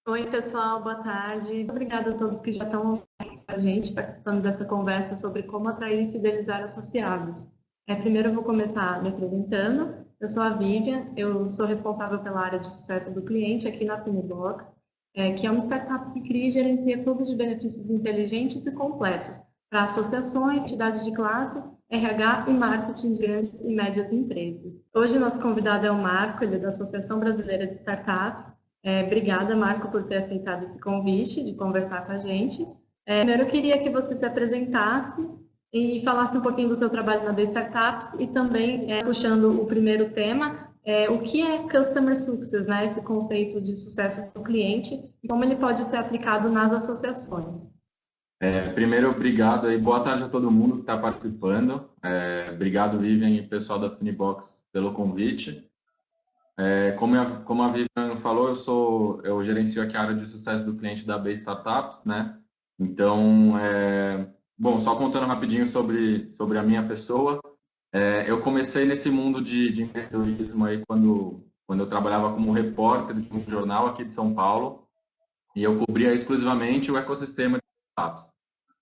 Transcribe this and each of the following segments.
Oi, pessoal, boa tarde. Obrigada a todos que já estão aqui com a gente, participando dessa conversa sobre como atrair e fidelizar associados. Primeiro eu vou começar me apresentando. Eu sou a Vivian, eu sou responsável pela área de sucesso do cliente aqui na Finibox, que é uma startup que cria e gerencia clubes de benefícios inteligentes e completos para associações, entidades de classe, RH e marketing de grandes e médias empresas. Hoje, nosso convidado é o Marco, ele é da Associação Brasileira de Startups. Obrigada, Marco, por ter aceitado esse convite de conversar com a gente. Primeiro, eu queria que você se apresentasse e falasse um pouquinho do seu trabalho na B Startups e também, puxando o primeiro tema, o que é Customer Success, né? Esse conceito de sucesso do cliente e como ele pode ser aplicado nas associações. Primeiro, obrigado e boa tarde a todo mundo que está participando. Obrigado, Vivian e pessoal da Finibox pelo convite. Como a Vivian falou, eu gerencio aqui a área de sucesso do cliente da B Startups, né? Então, bom, só contando rapidinho sobre a minha pessoa, eu comecei nesse mundo de empreendedorismo aí quando eu trabalhava como repórter de um jornal aqui de São Paulo e eu cobria exclusivamente o ecossistema de startups.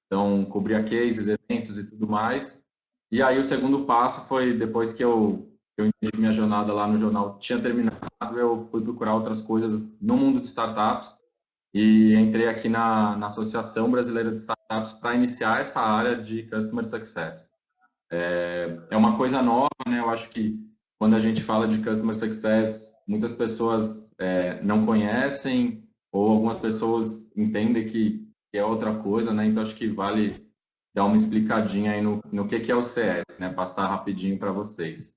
Então, cobria cases, eventos e tudo mais. E aí o segundo passo foi, depois que eu entendi que minha jornada lá no jornal tinha terminado, eu fui procurar outras coisas no mundo de startups e entrei aqui na Associação Brasileira de Startups para iniciar essa área de Customer Success. É uma coisa nova, né? Eu acho que quando a gente fala de Customer Success, muitas pessoas não conhecem ou algumas pessoas entendem que é outra coisa, né? Então acho que vale dar uma explicadinha aí no que é o CS, né? Passar rapidinho para vocês.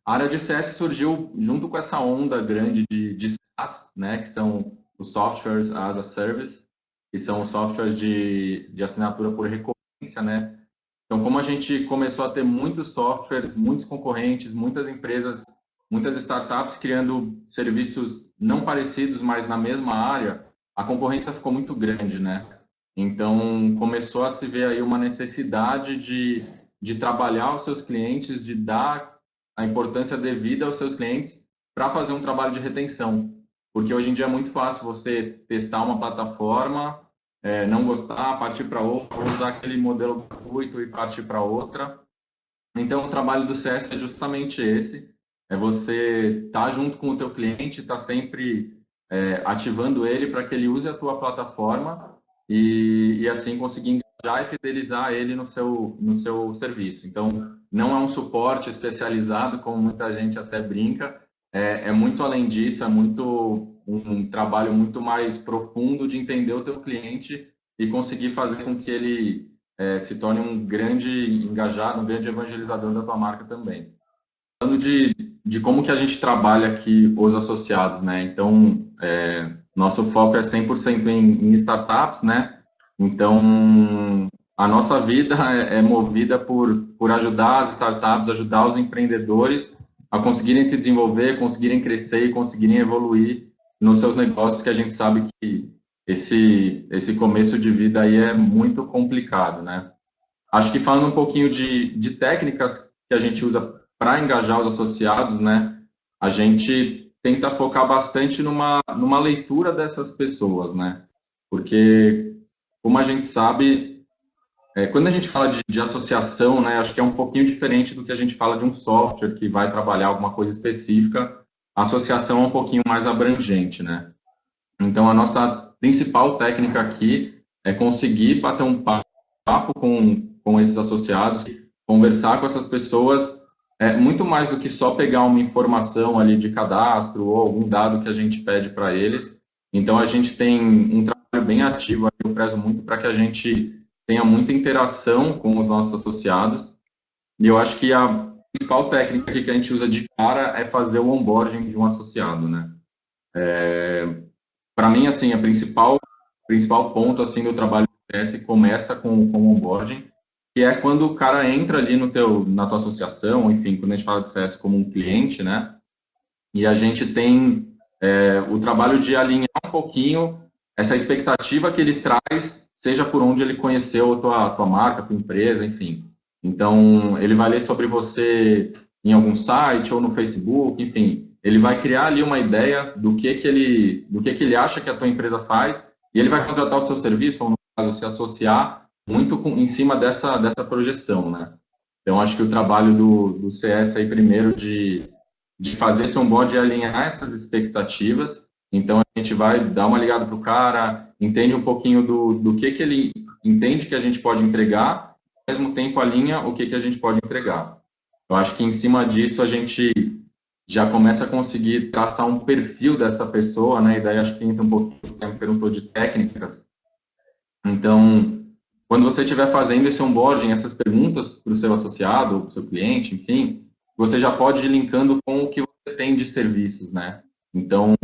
A área de CS surgiu junto com essa onda grande de SaaS, né? Que são os Softwares as a Service, que são os softwares de assinatura por recorrência, né? Então, como a gente começou a ter muitos softwares, muitos concorrentes, muitas empresas, muitas startups criando serviços não parecidos, mas na mesma área, a concorrência ficou muito grande, né? Então, começou a se ver aí uma necessidade de trabalhar os seus clientes, de dar a importância devida aos seus clientes para fazer um trabalho de retenção. Porque hoje em dia é muito fácil você testar uma plataforma, não gostar, partir para outra, ou usar aquele modelo gratuito e partir para outra. Então, o trabalho do CS é justamente esse, é você estar junto com o teu cliente, estar sempre ativando ele para que ele use a tua plataforma e assim conseguir engajar e fidelizar ele no seu serviço. Então, não é um suporte especializado, como muita gente até brinca, é muito além disso, é muito um trabalho muito mais profundo de entender o teu cliente e conseguir fazer com que ele se torne um grande engajado, um grande evangelizador da tua marca também. Falando de como que a gente trabalha aqui os associados, né? Então, nosso foco é 100% em startups, né? Então, a nossa vida é movida por ajudar as startups, ajudar os empreendedores a conseguirem se desenvolver, conseguirem crescer e conseguirem evoluir nos seus negócios, que a gente sabe que esse começo de vida aí é muito complicado, né? Acho que falando um pouquinho de técnicas que a gente usa para engajar os associados, né? A gente tenta focar bastante numa leitura dessas pessoas, né? Porque, como a gente sabe, quando a gente fala de associação, né? Acho que é um pouquinho diferente do que a gente fala de um software que vai trabalhar alguma coisa específica. A associação é um pouquinho mais abrangente, né? Então, a nossa principal técnica aqui é conseguir bater um papo com esses associados, conversar com essas pessoas, muito mais do que só pegar uma informação ali de cadastro ou algum dado que a gente pede para eles. Então, a gente tem um trabalho bem ativo, eu prezo muito para que a gente tenha muita interação com os nossos associados. E eu acho que a principal técnica que a gente usa de cara é fazer o onboarding de um associado, né? Para mim, assim, a principal ponto assim do trabalho do CS começa com o onboarding, que é quando o cara entra ali na tua associação, enfim, quando a gente fala de CS como um cliente, né? E a gente tem o trabalho de alinhar um pouquinho essa expectativa que ele traz, seja por onde ele conheceu a tua marca, a tua empresa, enfim. Então, ele vai ler sobre você em algum site ou no Facebook, enfim, ele vai criar ali uma ideia do que ele acha que a tua empresa faz e ele vai contratar o seu serviço ou, no caso, se associar muito em cima dessa projeção, né? Então, acho que o trabalho do CS aí, primeiro, de fazer esse onboard e alinhar essas expectativas. Então, a gente vai dar uma ligada para o cara, entende um pouquinho do que ele entende que a gente pode entregar, ao mesmo tempo alinha o que a gente pode entregar. Eu acho que em cima disso a gente já começa a conseguir traçar um perfil dessa pessoa, né? E daí acho que entra um pouquinho, você me perguntou de técnicas. Então, quando você estiver fazendo esse onboarding, essas perguntas para o seu associado, para o seu cliente, enfim, você já pode ir linkando com o que você tem de serviços, né? Então,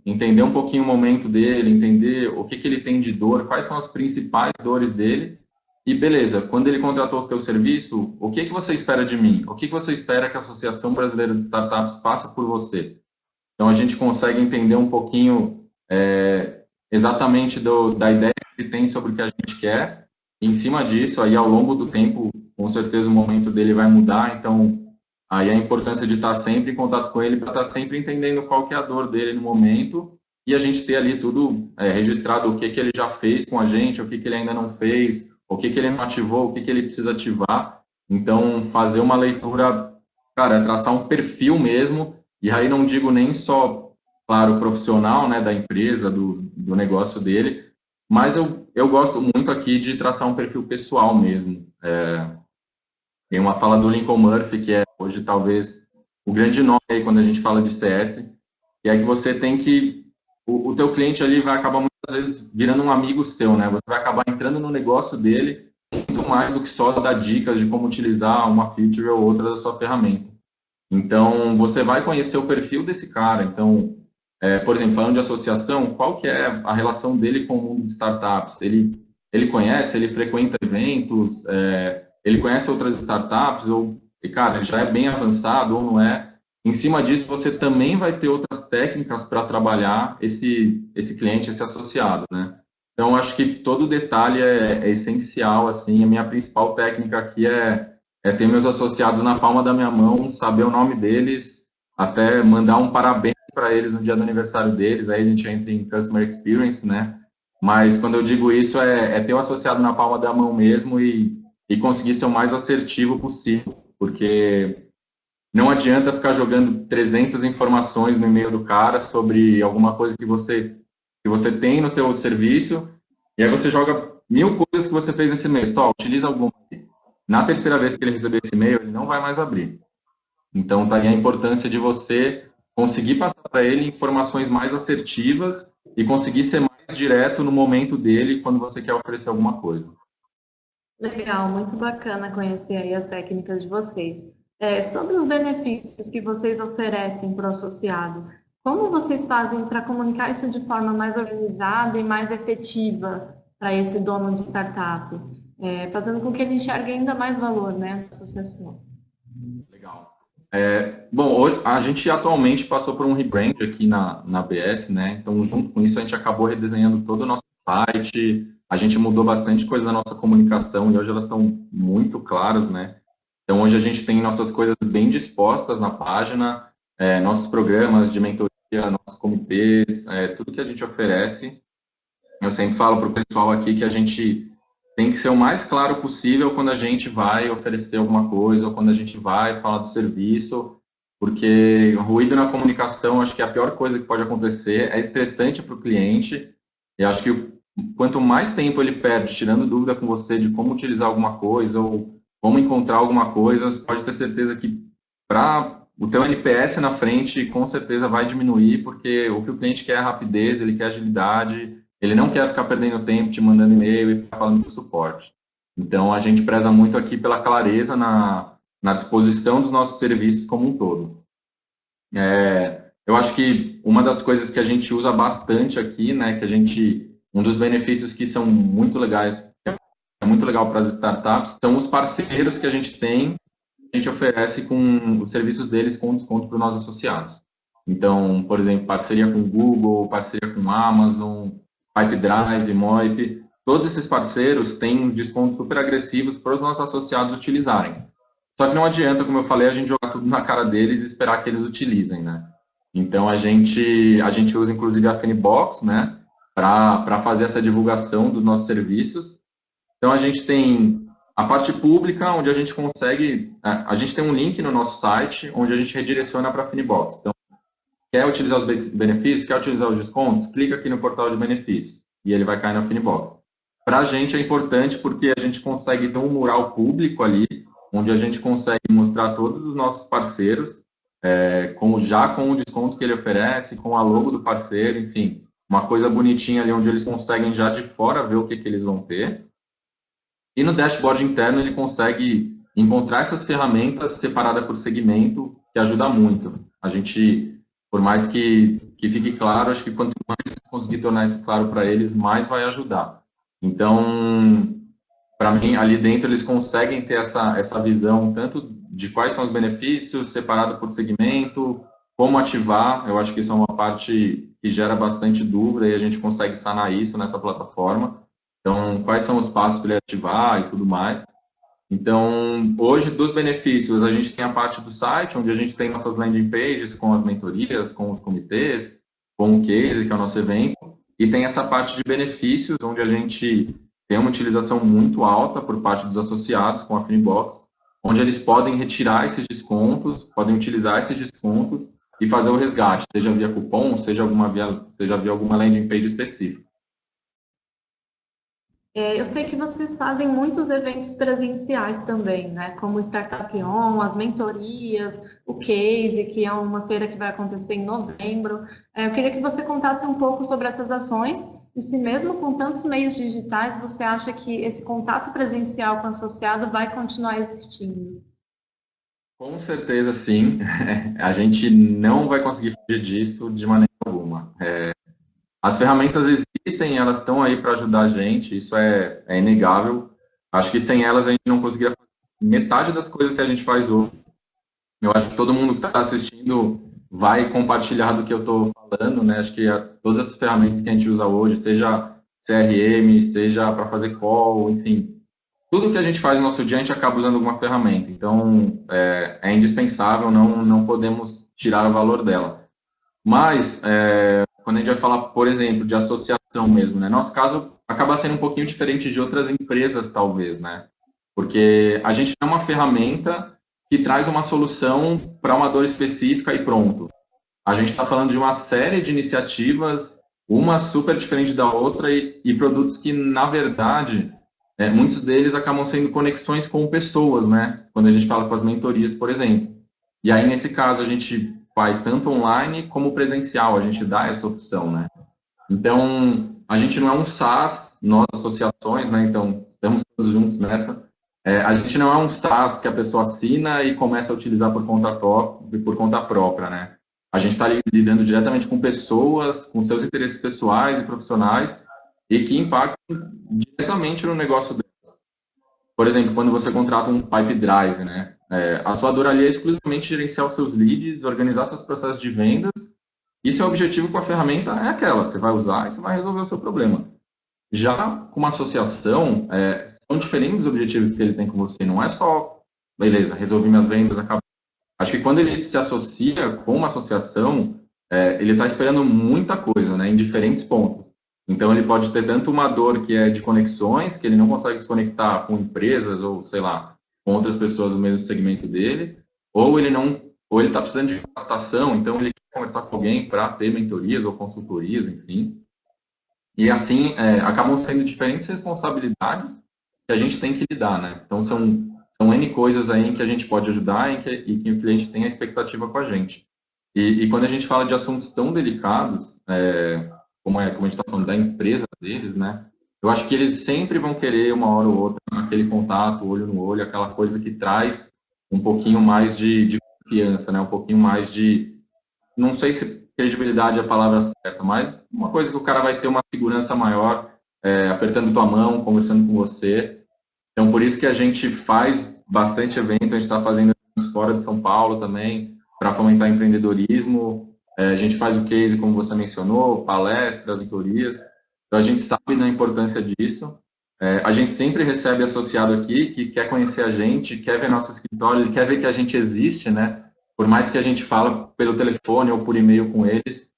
entender um pouquinho o momento dele, entender o que ele tem de dor, quais são as principais dores dele, e beleza, quando ele contratou o teu serviço, o que você espera de mim? O que você espera que a Associação Brasileira de Startups faça por você? Então, a gente consegue entender um pouquinho exatamente da ideia que ele tem sobre o que a gente quer. E, em cima disso, aí ao longo do tempo, com certeza o momento dele vai mudar, então aí a importância de estar sempre em contato com ele para estar sempre entendendo qual que é a dor dele no momento e a gente ter ali tudo registrado, o que ele já fez com a gente, o que ele ainda não fez, o que ele não ativou, o que ele precisa ativar. Então, fazer uma leitura, cara, traçar um perfil mesmo, e aí não digo nem só, claro, profissional, né, da empresa, do negócio dele, mas eu gosto muito aqui de traçar um perfil pessoal mesmo. Tem uma fala do Lincoln Murphy, que é hoje talvez o grande nome aí quando a gente fala de CS, que é que você tem que... O teu cliente ali vai acabar muitas vezes virando um amigo seu, né? Você vai acabar entrando no negócio dele muito mais do que só dar dicas de como utilizar uma feature ou outra da sua ferramenta. Então, você vai conhecer o perfil desse cara. Então, por exemplo, falando de associação, qual que é a relação dele com o mundo de startups? Ele conhece, ele frequenta eventos, ele conhece outras startups, cara, ele já é bem avançado ou não é. Em cima disso, você também vai ter outras técnicas para trabalhar esse cliente, esse associado, né? Então, acho que todo detalhe é essencial, assim. A minha principal técnica aqui é ter meus associados na palma da minha mão, saber o nome deles, até mandar um parabéns para eles no dia do aniversário deles, aí a gente entra em Customer Experience, né? Mas quando eu digo isso, é ter o associado na palma da mão mesmo e conseguir ser o mais assertivo possível, porque não adianta ficar jogando 300 informações no e-mail do cara sobre alguma coisa que você tem no teu serviço, e aí você joga 1000 coisas que você fez nesse mês. Utiliza alguma. Na terceira vez que ele receber esse e-mail, ele não vai mais abrir. Então, tá aí a importância de você conseguir passar para ele informações mais assertivas e conseguir ser mais direto no momento dele quando você quer oferecer alguma coisa. Legal, muito bacana conhecer aí as técnicas de vocês. Sobre os benefícios que vocês oferecem para o associado, como vocês fazem para comunicar isso de forma mais organizada e mais efetiva para esse dono de startup, fazendo com que ele enxergue ainda mais valor, né, na associação? Legal. Bom, a gente atualmente passou por um rebrand aqui na BS, né? Então, junto com isso, a gente acabou redesenhando todo o nosso site, a gente mudou bastante coisa na nossa comunicação e hoje elas estão muito claras, né? Então, hoje a gente tem nossas coisas bem dispostas na página, nossos programas de mentoria, nossos comitês, tudo que a gente oferece. Eu sempre falo para o pessoal aqui que a gente tem que ser o mais claro possível quando a gente vai oferecer alguma coisa ou quando a gente vai falar do serviço, porque ruído na comunicação, acho que a pior coisa que pode acontecer, é estressante para o cliente, e acho que quanto mais tempo ele perde tirando dúvida com você de como utilizar alguma coisa ou como encontrar alguma coisa, você pode ter certeza que para o teu NPS na frente, com certeza vai diminuir, porque o que o cliente quer é rapidez, ele quer agilidade, ele não quer ficar perdendo tempo te mandando e-mail e ficar falando com o suporte. Então, a gente preza muito aqui pela clareza na disposição dos nossos serviços como um todo. Eu acho que uma das coisas que a gente usa bastante aqui, né, um dos benefícios que são muito legais, é muito legal para as startups, são os parceiros que a gente tem, a gente oferece com os serviços deles com desconto para os nossos associados. Então, por exemplo, parceria com o Google, parceria com a Amazon, Pipedrive, Moip, todos esses parceiros têm descontos super agressivos para os nossos associados utilizarem. Só que não adianta, como eu falei, a gente jogar tudo na cara deles e esperar que eles utilizem, né? Então a gente usa inclusive a Finibox, né, para fazer essa divulgação dos nossos serviços. Então a gente tem a parte pública, onde a gente consegue, a gente tem um link no nosso site onde a gente redireciona para a Finibox. Então, quer utilizar os benefícios, quer utilizar os descontos, clica aqui no portal de benefícios e ele vai cair na Finibox. Para a gente é importante porque a gente consegue ter um mural público ali, onde a gente consegue mostrar todos os nossos parceiros, já com o desconto que ele oferece, com a logo do parceiro, enfim, uma coisa bonitinha ali onde eles conseguem já de fora ver o que eles vão ter. E no dashboard interno ele consegue encontrar essas ferramentas separadas por segmento, que ajuda muito. A gente, por mais que fique claro, acho que quanto mais conseguir tornar isso claro para eles, mais vai ajudar. Então, para mim, ali dentro eles conseguem ter essa visão tanto de quais são os benefícios, separado por segmento, como ativar. Eu acho que isso é uma parte que gera bastante dúvida e a gente consegue sanar isso nessa plataforma. Então, quais são os passos para ele ativar e tudo mais. Então, hoje, dos benefícios, a gente tem a parte do site, onde a gente tem nossas landing pages com as mentorias, com os comitês, com o case, que é o nosso evento, e tem essa parte de benefícios, onde a gente tem uma utilização muito alta por parte dos associados com a Finibox, onde eles podem retirar esses descontos, podem utilizar esses descontos e fazer o resgate, seja via cupom, seja via alguma landing page específica. Eu sei que vocês fazem muitos eventos presenciais também, né? Como o Startup On, as mentorias, o Case, que é uma feira que vai acontecer em novembro. Eu queria que você contasse um pouco sobre essas ações e se mesmo com tantos meios digitais, você acha que esse contato presencial com o associado vai continuar existindo? Com certeza, sim. A gente não vai conseguir fugir disso de maneira alguma. As ferramentas existem, elas estão aí para ajudar a gente, isso é inegável. Acho que sem elas a gente não conseguiria fazer metade das coisas que a gente faz hoje. Eu acho que todo mundo que está assistindo vai compartilhar do que eu estou falando, né? Acho que todas as ferramentas que a gente usa hoje, seja CRM, seja para fazer call, enfim, tudo que a gente faz no nosso dia a gente acaba usando alguma ferramenta. Então, é indispensável, não podemos tirar o valor dela. Mas, quando a gente vai falar, por exemplo, de associação mesmo, né? Nosso caso acaba sendo um pouquinho diferente de outras empresas, talvez, né? Porque a gente tem uma ferramenta que traz uma solução para uma dor específica e pronto. A gente está falando de uma série de iniciativas, uma super diferente da outra e produtos que, na verdade, muitos deles acabam sendo conexões com pessoas, né? Quando a gente fala com as mentorias, por exemplo. E aí, nesse caso, a gente faz tanto online como presencial, a gente dá essa opção, né? Então, a gente não é um SaaS, nós associações, né? Então, estamos todos juntos nessa. A gente não é um SaaS que a pessoa assina e começa a utilizar por conta própria, né? A gente está lidando diretamente com pessoas, com seus interesses pessoais e profissionais e que impactam diretamente no negócio delas. Por exemplo, quando você contrata um Pipe Drive, né? A sua dor ali é exclusivamente gerenciar os seus leads, organizar seus processos de vendas. E seu objetivo com a ferramenta é aquela, você vai usar e você vai resolver o seu problema. Já com uma associação, são diferentes os objetivos que ele tem com você. Não é só, beleza, resolvi minhas vendas, acabou. Acho que quando ele se associa com uma associação, ele está esperando muita coisa, né, em diferentes pontos. Então, ele pode ter tanto uma dor que é de conexões, que ele não consegue se conectar com empresas ou, sei lá, com outras pessoas do mesmo segmento dele, ou ele não, ou ele está precisando de capacitação, então ele quer conversar com alguém para ter mentorias ou consultorias, enfim. E assim, acabam sendo diferentes responsabilidades que a gente tem que lidar, né? Então, são N coisas aí em que a gente pode ajudar e que o cliente tem a expectativa com a gente. E quando a gente fala de assuntos tão delicados, como a gente está falando da empresa deles, né? Eu acho que eles sempre vão querer, uma hora ou outra, aquele contato, olho no olho, aquela coisa que traz um pouquinho mais de confiança, né? Um pouquinho mais de, não sei se credibilidade é a palavra certa, mas uma coisa que o cara vai ter uma segurança maior, apertando tua mão, conversando com você. Então, por isso que a gente faz bastante evento, a gente está fazendo fora de São Paulo também, para fomentar empreendedorismo. A gente faz o case, como você mencionou, palestras, mentorias. Então, a gente sabe da importância disso. A gente sempre recebe associado aqui que quer conhecer a gente, quer ver nosso escritório, ele quer ver que a gente existe, né? Por mais que a gente fala pelo telefone ou por e-mail com eles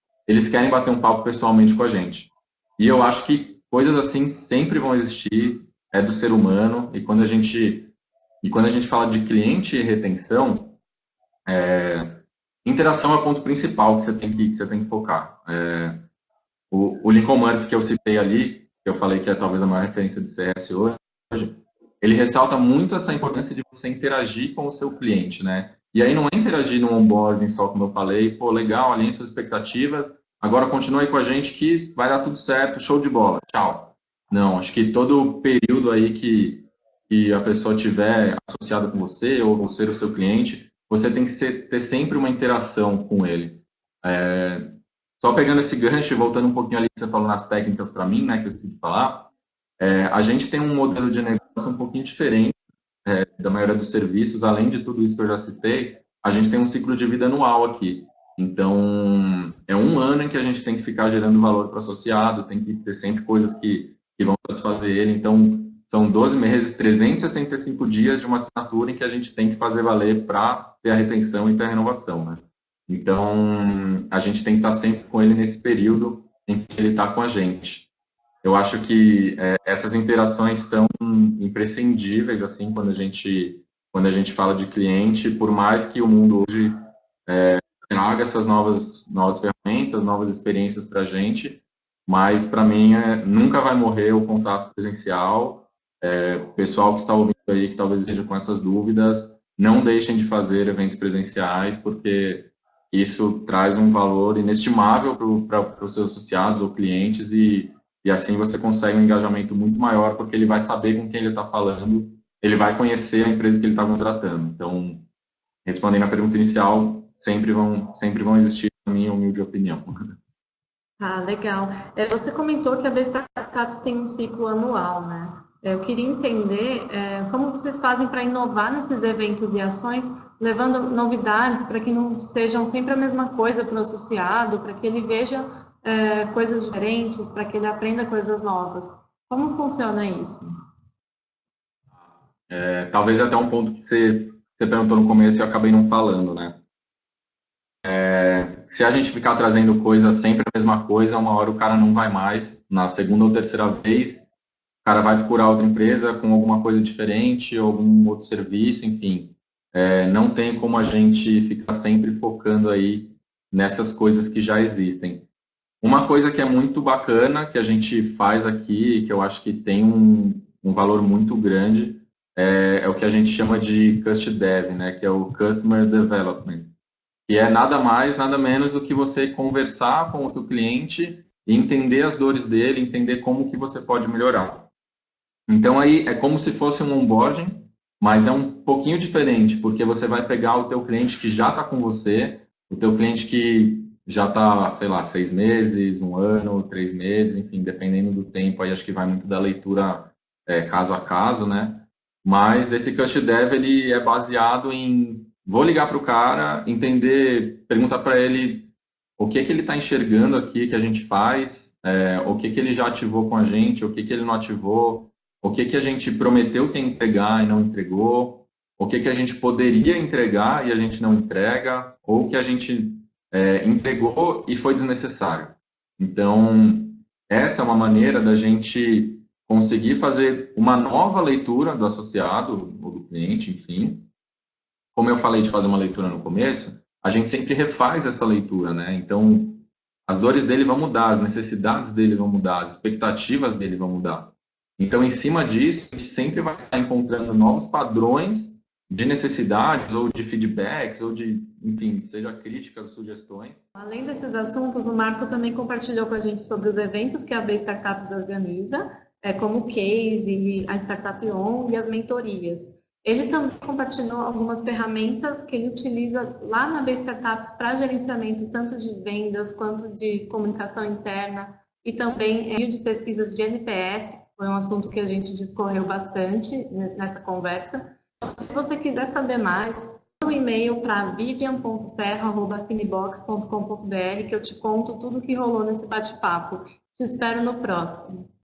querem bater um papo pessoalmente com a gente. E eu acho que coisas assim sempre vão existir, é do ser humano, e quando a gente fala de cliente e retenção, interação é o ponto principal que você tem que focar. O Lincoln Murphy, que eu citei ali, que eu falei que é talvez a maior referência de CS hoje, ele ressalta muito essa importância de você interagir com o seu cliente, né? E aí não é interagir no onboarding só, como eu falei, pô, legal, alinhe suas expectativas, agora continue aí com a gente que vai dar tudo certo, show de bola, tchau. Não, acho que todo o período aí que a pessoa tiver associada com você ou você o seu cliente, você tem que ter sempre uma interação com ele. Só pegando esse gancho e voltando um pouquinho ali que você falou nas técnicas para mim, né, que eu decidi falar, a gente tem um modelo de negócio um pouquinho diferente da maioria dos serviços. Além de tudo isso que eu já citei, a gente tem um ciclo de vida anual aqui. Então, é um ano em que a gente tem que ficar gerando valor para o associado, tem que ter sempre coisas que vão satisfazer ele. Então, são 12 meses, 365 dias de uma assinatura em que a gente tem que fazer valer para ter a retenção e ter a renovação, né? Então, a gente tem que estar sempre com ele nesse período em que ele está com a gente. Eu acho que essas interações são imprescindíveis, assim, quando a gente fala de cliente, por mais que o mundo hoje traga essas novas ferramentas, novas experiências para a gente, mas para mim nunca vai morrer o contato presencial. O pessoal que está ouvindo aí, que talvez esteja com essas dúvidas, não deixem de fazer eventos presenciais, porque isso traz um valor inestimável para os seus associados ou clientes e assim você consegue um engajamento muito maior, porque ele vai saber com quem ele está falando, ele vai conhecer a empresa que ele está contratando. Então, respondendo à pergunta inicial, sempre vão existir, na minha humilde opinião. Ah, legal. Você comentou que a B-Startups tem um ciclo anual, né? Eu queria entender como vocês fazem para inovar nesses eventos e ações, levando novidades para que não sejam sempre a mesma coisa para o associado, para que ele veja coisas diferentes, para que ele aprenda coisas novas. Como funciona isso? Talvez até um ponto que você perguntou no começo e eu acabei não falando, né? Se a gente ficar trazendo coisa sempre a mesma coisa, uma hora o cara não vai mais. Na segunda ou terceira vez, o cara vai procurar outra empresa com alguma coisa diferente, algum outro serviço, enfim. Não tem como a gente ficar sempre focando aí nessas coisas que já existem. Uma coisa que é muito bacana, que a gente faz aqui, que eu acho que tem um valor muito grande, é o que a gente chama de Cust Dev, né, que é o Customer Development, que é nada mais, nada menos do que você conversar com o teu cliente e entender as dores dele, entender como que você pode melhorar. Então, aí é como se fosse um onboarding, mas é um pouquinho diferente, porque você vai pegar o teu cliente que já está com você, o teu cliente que já está, sei lá, 6 meses, 1 ano, 3 meses, enfim, dependendo do tempo, aí acho que vai muito da leitura caso a caso, né? Mas esse Cust Dev, ele é baseado em, vou ligar para o cara, entender, perguntar para ele o que ele está enxergando aqui que a gente faz, o que ele já ativou com a gente, o que ele não ativou, o que a gente prometeu que ia entregar e não entregou, o que a gente poderia entregar e a gente não entrega, ou o que a gente entregou e foi desnecessário. Então, essa é uma maneira da gente conseguir fazer uma nova leitura do associado ou do cliente, enfim. Como eu falei de fazer uma leitura no começo, a gente sempre refaz essa leitura, né? Então, as dores dele vão mudar, as necessidades dele vão mudar, as expectativas dele vão mudar. Então, em cima disso, a gente sempre vai estar encontrando novos padrões de necessidades ou de feedbacks ou de, enfim, seja críticas, sugestões. Além desses assuntos, o Marco também compartilhou com a gente sobre os eventos que a B-Startups organiza, como o Case, a Startup On e as mentorias. Ele também compartilhou algumas ferramentas que ele utiliza lá na B-Startups para gerenciamento tanto de vendas quanto de comunicação interna e também de pesquisas de NPS. Foi um assunto que a gente discorreu bastante nessa conversa. Se você quiser saber mais, manda um e-mail para vivian.ferro@finibox.com.br que eu te conto tudo o que rolou nesse bate-papo. Te espero no próximo.